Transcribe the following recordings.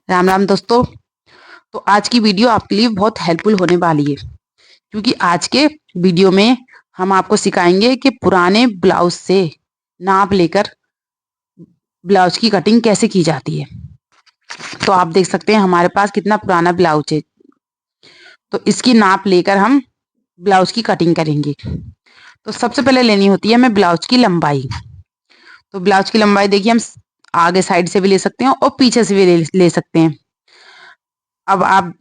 राम राम दोस्तों। तो आज की वीडियो आपके लिए बहुत हेल्पफुल होने वाली है, क्योंकि आज के वीडियो में हम आपको सिखाएंगे कि पुराने ब्लाउज से नाप लेकर ब्लाउज की कटिंग कैसे की जाती है। तो आप देख सकते हैं हमारे पास कितना पुराना ब्लाउज है। तो इसकी नाप लेकर हम ब्लाउज की कटिंग करेंगे। तो सबसे पहले लेनी होती है हमें ब्लाउज की लंबाई। तो ब्लाउज की लंबाई देखिए, हम आगे साइड से भी ले सकते हैं और पीछे से भी ले सकते हैं। अब आप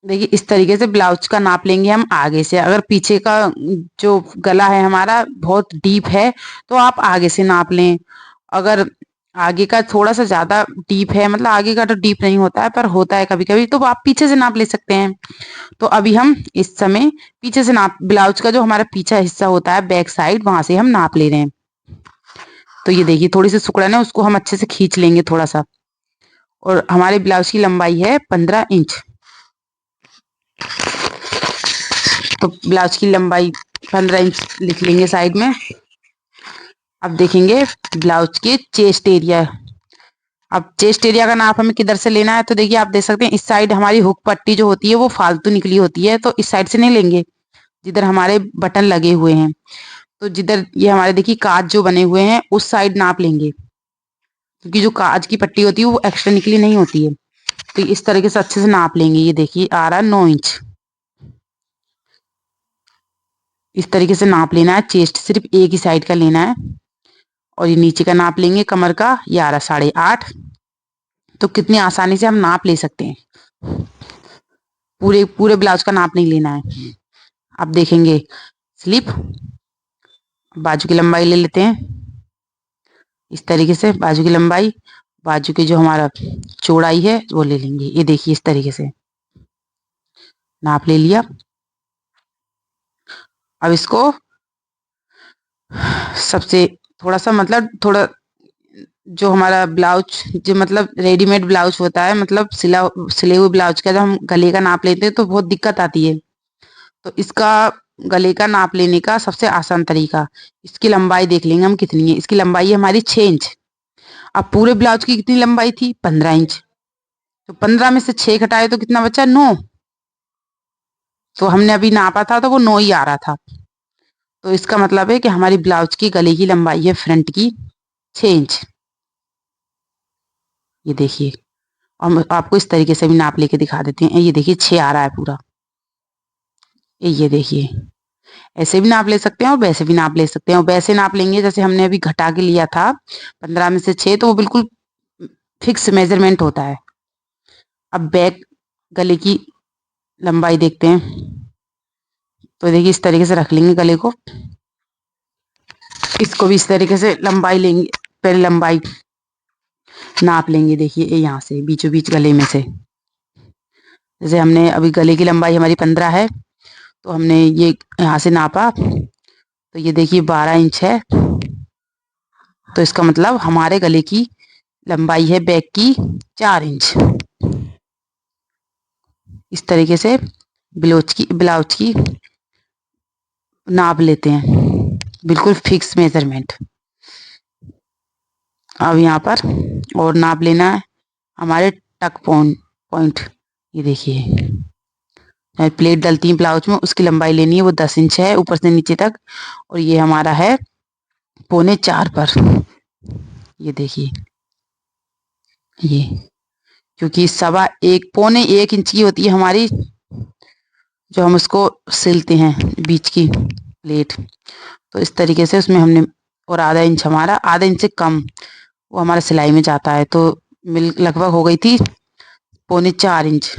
देखिए, इस तरीके से ब्लाउज का नाप लेंगे हम आगे से। अगर पीछे का जो गला है हमारा बहुत डीप है तो आप आगे से नाप लें। अगर आगे का थोड़ा सा ज्यादा डीप है, मतलब आगे का तो डीप नहीं होता है पर होता है कभी कभी, तो आप पीछे से नाप ले सकते हैं। तो अभी हम इस समय पीछे से नाप, ब्लाउज का जो हमारा पीछा हिस्सा होता है बैक साइड, वहां से हम नाप ले रहे हैं। तो ये देखिए, थोड़ी सी सिकुड़न है, उसको हम अच्छे से खींच लेंगे थोड़ा सा। और हमारे ब्लाउज की लंबाई है 15 इंच। तो ब्लाउज की लंबाई 15 इंच लिख लेंगे साइड में। अब देखेंगे ब्लाउज के चेस्ट एरिया। अब चेस्ट एरिया का नाप हमें किधर से लेना है, तो देखिए आप देख सकते हैं इस साइड हमारी हुक पट्टी जो होती है वो फालतू निकली होती है, तो इस साइड से नहीं लेंगे जिधर हमारे बटन लगे हुए हैं। तो जिधर ये हमारे देखिए काज जो बने हुए हैं उस साइड नाप लेंगे, क्योंकि जो काज की पट्टी होती है वो एक्स्ट्रा निकली नहीं होती है। तो इस तरीके से अच्छे से नाप लेंगे। ये देखिए आ रहा 9 इंच। इस तरीके से नाप लेना है। चेस्ट सिर्फ एक ही साइड का लेना है। और ये नीचे का नाप लेंगे कमर का, ये आ रहा 8.5। तो कितनी आसानी से हम नाप ले सकते हैं। पूरे पूरे ब्लाउज का नाप नहीं लेना है। अब देखेंगे स्लीप, बाजू की लंबाई ले लेते हैं। इस तरीके से बाजू की लंबाई, बाजू की जो हमारा चौड़ाई है वो ले लेंगे। ये देखिए इस तरीके से नाप ले लिया। अब इसको सबसे थोड़ा सा, मतलब थोड़ा, जो हमारा ब्लाउज जो मतलब रेडीमेड ब्लाउज होता है, मतलब सिले हुए ब्लाउज का जब हम गले का नाप लेते हैं तो बहुत दिक्कत आती है। तो इसका गले का नाप लेने का सबसे आसान तरीका, इसकी लंबाई देख लेंगे हम कितनी है। इसकी लंबाई है हमारी 6 इंच। अब पूरे ब्लाउज की कितनी लंबाई थी, 15 इंच। तो 15 में से 6 घटाए तो कितना बचा, 9। तो हमने अभी नापा था तो वो 9 ही आ रहा था। तो इसका मतलब है कि हमारी ब्लाउज की गले की लंबाई है फ्रंट की 6 इंच। ये देखिए, हम आपको इस तरीके से भी नाप लेके दिखा देते हैं। ये देखिए 6 आ रहा है पूरा। ये देखिए, ऐसे भी नाप ले सकते हैं और वैसे भी नाप ले सकते हैं। और वैसे नाप लेंगे जैसे हमने अभी घटा के लिया था 15 में से 6, तो वो बिल्कुल फिक्स मेजरमेंट होता है। अब बैक गले की लंबाई देखते हैं। तो देखिए इस तरीके से रख लेंगे गले को। इसको भी इस तरीके से लंबाई लेंगे, पहले लंबाई नाप लेंगे। देखिए ये यहाँ से बीचों बीच गले में से, जैसे हमने अभी गले की लंबाई हमारी 15 है, तो हमने ये यहाँ से नापा, तो ये देखिए 12 इंच है। तो इसका मतलब हमारे गले की लंबाई है बैक की 4 इंच। इस तरीके से ब्लाउज की नाप लेते हैं, बिल्कुल फिक्स मेजरमेंट। अब यहाँ पर और नाप लेना है हमारे टक पॉइंट। ये देखिए प्लेट डलती है ब्लाउज में, उसकी लंबाई लेनी है, वो 10 इंच है ऊपर से नीचे तक। और ये हमारा है 3.25 पर। ये देखिए, ये क्योंकि 1.25 इंच की होती है हमारी, जो हम उसको सिलते हैं बीच की प्लेट। तो इस तरीके से उसमें हमने, और आधा इंच, हमारा आधा इंच से कम वो हमारा सिलाई में जाता है। तो मिल लगभग हो गई थी 3.25 इंच।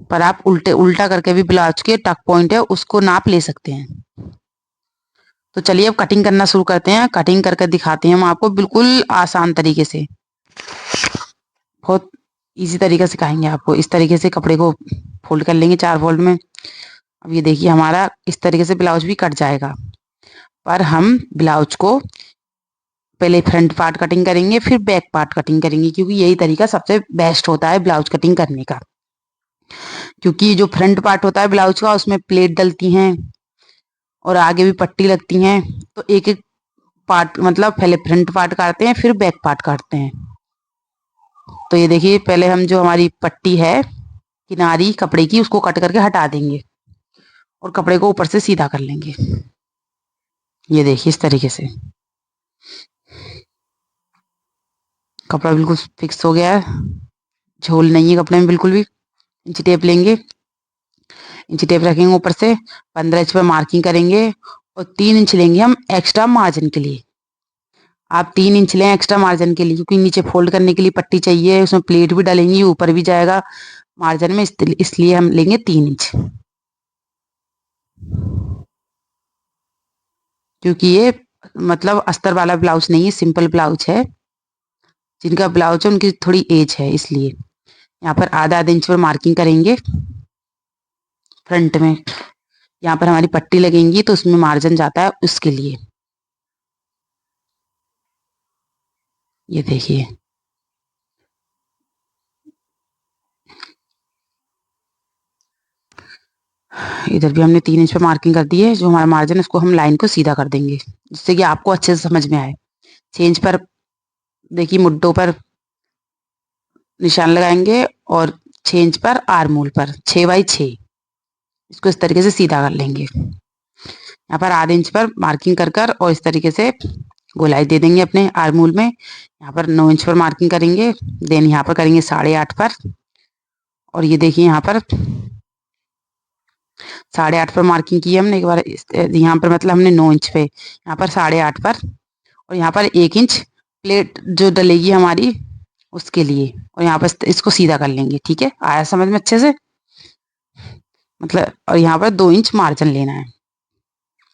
पर आप उल्टा करके भी ब्लाउज के टक पॉइंट है उसको नाप ले सकते हैं। तो चलिए अब कटिंग करना शुरू करते हैं। कटिंग करके दिखाते हैं हम आपको बिल्कुल आसान तरीके से। बहुत इजी तरीका सिखाएंगे आपको। इस तरीके से कपड़े को फोल्ड कर लेंगे 4 फोल्ड में। अब ये देखिए हमारा इस तरीके से ब्लाउज भी कट जाएगा। पर हम ब्लाउज को पहले फ्रंट पार्ट कटिंग करेंगे, फिर बैक पार्ट कटिंग करेंगे, क्योंकि यही तरीका सबसे बेस्ट होता है ब्लाउज कटिंग करने का। क्योंकि जो फ्रंट पार्ट होता है ब्लाउज का उसमें प्लेट डलती हैं और आगे भी पट्टी लगती हैं। तो एक एक पार्ट, मतलब पहले फ्रंट पार्ट काटते हैं फिर बैक पार्ट काटते हैं। तो ये देखिए, पहले हम जो हमारी पट्टी है किनारी कपड़े की, उसको कट करके हटा देंगे और कपड़े को ऊपर से सीधा कर लेंगे। ये देखिए इस तरीके से कपड़ा बिल्कुल फिक्स हो गया है, झोल नहीं है कपड़े में बिल्कुल भी। इंची टेप लेंगे, इंची टेप रखेंगे ऊपर से, 15 इंच पर मार्किंग करेंगे और 3 इंच लेंगे हम एक्स्ट्रा मार्जिन के लिए। आप 3 इंच लें एक्स्ट्रा मार्जिन के लिए, क्योंकि नीचे फोल्ड करने के लिए पट्टी चाहिए, उसमें प्लेट भी डालेंगी, ऊपर भी जाएगा मार्जिन में, इसलिए हम लेंगे 3 इंच। क्योंकि ये मतलब अस्तर वाला ब्लाउज नहीं है, सिंपल ब्लाउज है। जिनका ब्लाउज है उनकी थोड़ी एज है, इसलिए यहाँ पर आधा आधा इंच पर मार्किंग करेंगे फ्रंट में। यहाँ पर हमारी पट्टी लगेंगी तो उसमें मार्जिन जाता है, उसके लिए। ये देखिए इधर भी हमने 3 इंच पे मार्किंग कर दी है। जो हमारा मार्जिन है उसको हम लाइन को सीधा कर देंगे, जिससे कि आपको अच्छे से समझ में आए। 6 इंच पर देखिए मुड्ढों पर निशान लगाएंगे और 6 इंच पर आर्मोल पर 6x6 इसको इस तरीके से सीधा कर लेंगे। यहाँ पर आधे इंच पर मार्किंग कर कर और इस तरीके से गोलाई दे देंगे अपने आर्मोल में। यहाँ पर 9 इंच पर मार्किंग करेंगे, देन यहाँ पर करेंगे 8.5 पर, और ये देखिए यहाँ पर 8.5 पर मार्किंग की हमने एक बार। यहाँ पर मतलब हमने 9 इंच पे, यहाँ पर 8.5 पर, और यहाँ पर 1 इंच प्लेट जो डलेगी हमारी उसके लिए, और यहाँ पर इसको सीधा कर लेंगे। ठीक है, आया समझ में अच्छे से? मतलब और यहाँ पर 2 इंच मार्जिन लेना है।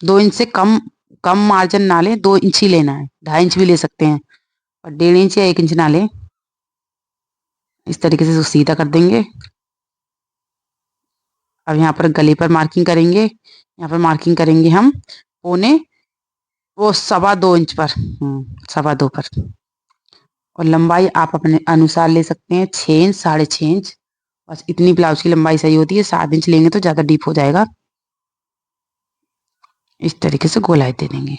2 इंच से कम कम मार्जिन ना लें, 2 इंच ही लेना है। 2.5 इंच भी ले सकते हैं, और 1.5 इंच या 1 इंच ना लें। इस तरीके से इसको सीधा कर देंगे। अब यहाँ पर गले पर मार्किंग करेंगे, यहाँ पर मार्किंग करेंगे हम पौने वो 2.25 इंच पर, 2.25 पर। और लंबाई आप अपने अनुसार ले सकते हैं, 6 इंच 6.5 इंच, बस इतनी ब्लाउज की लंबाई सही होती है। 7 इंच लेंगे तो ज्यादा डीप हो जाएगा। इस तरीके से गोलाई दे देंगे।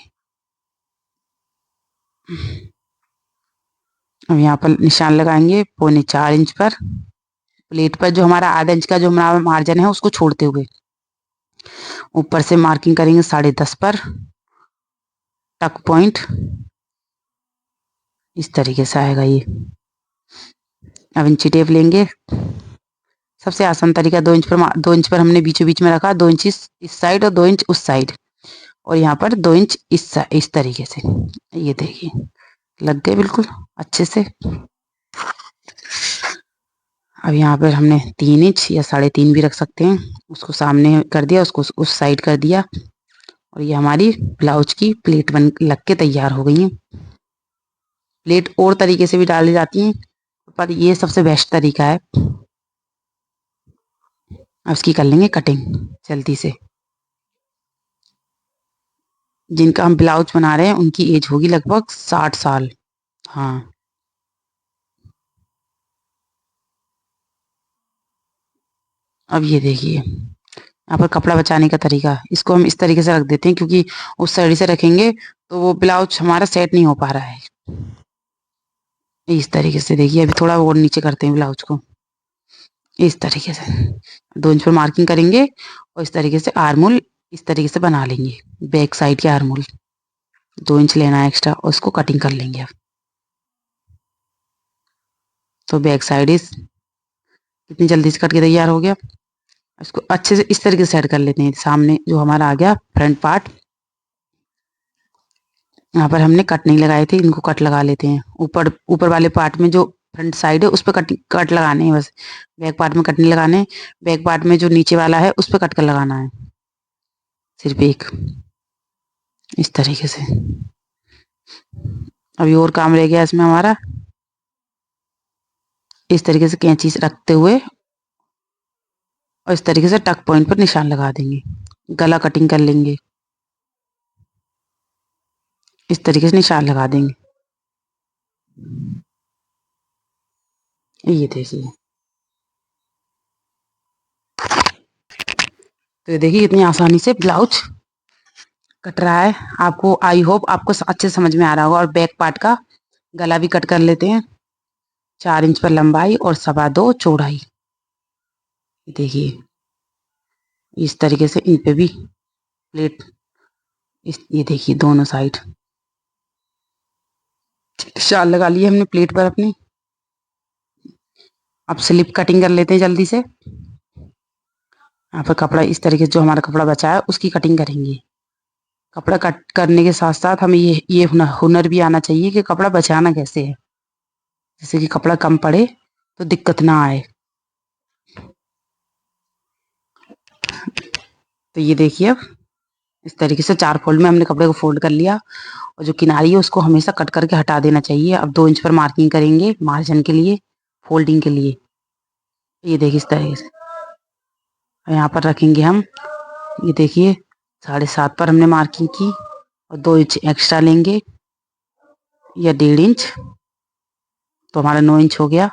अब यहाँ पर निशान लगाएंगे 3.25 इंच पर, प्लेट पर जो हमारा आधा इंच का जो हमारा मार्जिन है उसको छोड़ते हुए। ऊपर से मार्किंग करेंगे 10.5 पर, टक पॉइंट इस तरीके से आएगा ये। अब इंची टेप लेंगे, सबसे आसान तरीका 2 इंच पर, 2 इंच पर हमने बीचों बीच में रखा, 2 इंच इस साइड और 2 इंच उस साइड, और यहाँ पर 2 इंच इस तरीके से। ये देखिए लग गए बिल्कुल अच्छे से। अब यहाँ पर हमने 3 इंच या 3.5 भी रख सकते हैं, उसको सामने कर दिया, उसको उस साइड कर दिया, और ये हमारी ब्लाउज की प्लेट बन लग के तैयार हो गई है। प्लेट और तरीके से भी डाली जाती हैं, पर ये सबसे बेस्ट तरीका है। अब इसकी कर लेंगे कटिंग जल्दी से। जिनका हम ब्लाउज बना रहे हैं उनकी एज होगी लगभग 60 साल। हाँ, अब ये देखिए यहाँ पर कपड़ा बचाने का तरीका, इसको हम इस तरीके से रख देते हैं, क्योंकि उस साइड से रखेंगे तो वो ब्लाउज हमारा सेट नहीं हो पा रहा है। इस तरीके से देखिए, अभी थोड़ा और नीचे करते हैं ब्लाउज को, इस तरीके से 2 इंच पर मार्किंग करेंगे, और इस तरीके से आर्मोल इस तरीके से बना लेंगे। बैक साइड के आर्मोल 2 इंच लेना है एक्स्ट्रा, और इसको कटिंग कर लेंगे। अब तो बैक साइड इस कितनी जल्दी से कट के तैयार हो गया। इसको अच्छे से इस तरीके से सेट कर लेते हैं। सामने जो हमारा आ गया फ्रंट पार्ट, यहाँ पर हमने कट नहीं लगाए थे, इनको कट लगा लेते हैं। ऊपर ऊपर वाले पार्ट में जो फ्रंट साइड है उस पर कट लगाने हैं बस। बैक पार्ट में कट नहीं लगाने। बैक पार्ट में जो नीचे वाला है उस पर कट कर लगाना है, सिर्फ एक, इस तरीके से। अभी और काम रह गया इसमें हमारा। इस तरीके से कैंची रखते हुए और इस तरीके से टक पॉइंट पर निशान लगा देंगे। गला कटिंग कर लेंगे, इस तरीके से निशान लगा देंगे। ये देखिए, तो ये देखिए कितनी आसानी से ब्लाउज कट रहा है। आपको आई होप आपको अच्छे से समझ में आ रहा होगा। और बैक पार्ट का गला भी कट कर लेते हैं। 4 इंच पर लंबाई और 2.25 चौड़ाई। देखिए इस तरीके से इन पे भी प्लेट, ये देखिए दोनों साइड शाल लगा ली हमने प्लेट पर अपनी। अब स्लिप कटिंग कर लेते हैं जल्दी से। यहाँ पर कपड़ा इस तरीके से, जो हमारा कपड़ा बचा है उसकी कटिंग करेंगे। कपड़ा कट करने के साथ साथ हमें ये हुनर भी आना चाहिए कि कपड़ा बचाना कैसे है, जैसे कि कपड़ा कम पड़े तो दिक्कत ना आए। तो ये देखिए अब इस तरीके से 4 फोल्ड में हमने कपड़े को फोल्ड कर लिया, और जो किनारी है उसको हमेशा कट करके हटा देना चाहिए। अब 2 इंच पर मार्किंग करेंगे मार्जिन के लिए, फोल्डिंग के लिए। ये देखिए इस तरीके से यहाँ पर रखेंगे हम। ये देखिए 7.5 पर हमने मार्किंग की, और 2 इंच एक्स्ट्रा लेंगे या 1.5 इंच, तो हमारा 9 इंच हो गया।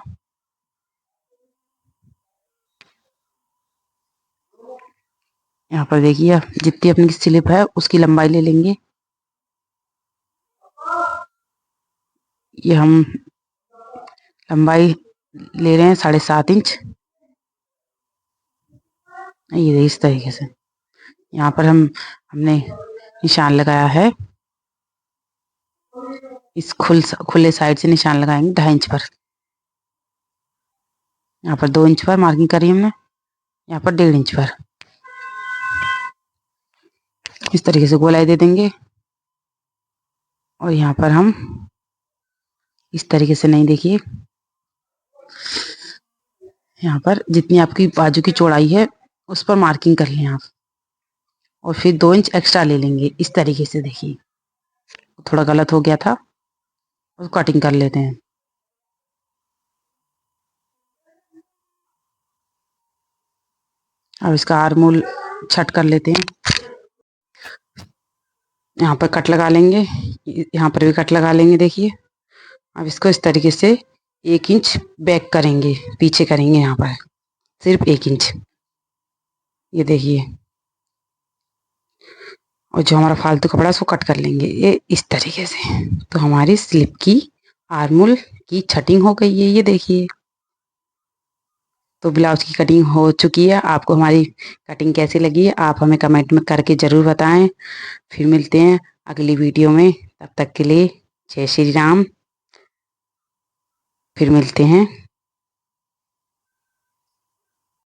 यहाँ पर देखिए जितनी अपनी स्लिप है उसकी लंबाई ले लेंगे। ये हम लंबाई ले रहे हैं 7.5 इंच। ये देखिए इस तरीके से यहाँ पर हमने निशान लगाया है। इस खुले साइड से निशान लगाएंगे 2.5 इंच पर। यहाँ पर 2 इंच पर मार्किंग करी हमने, यहाँ पर 1.5 इंच पर। इस तरीके से गोलाई दे देंगे, और यहाँ पर हम इस तरीके से नहीं, देखिए यहाँ पर जितनी आपकी बाजू की चौड़ाई है उस पर मार्किंग कर लें आप, और फिर 2 इंच एक्स्ट्रा ले लेंगे इस तरीके से। देखिए थोड़ा गलत हो गया था, और कटिंग कर लेते हैं। अब इसका आर्मोल छट कर लेते हैं। यहाँ पर कट लगा लेंगे, यहाँ पर भी कट लगा लेंगे। देखिए अब इसको इस तरीके से 1 इंच बैक करेंगे, पीछे करेंगे यहाँ पर सिर्फ 1 इंच। ये देखिए, और जो हमारा फालतू कपड़ा है उसको कट कर लेंगे ये इस तरीके से। तो हमारी स्लिप की आर्मोल की छटिंग हो गई है। ये देखिए, तो ब्लाउज की कटिंग हो चुकी है। आपको हमारी कटिंग कैसी लगी है आप हमें कमेंट में करके ज़रूर बताएं। फिर मिलते हैं अगली वीडियो में, तब तक के लिए जय श्री राम। फिर मिलते हैं।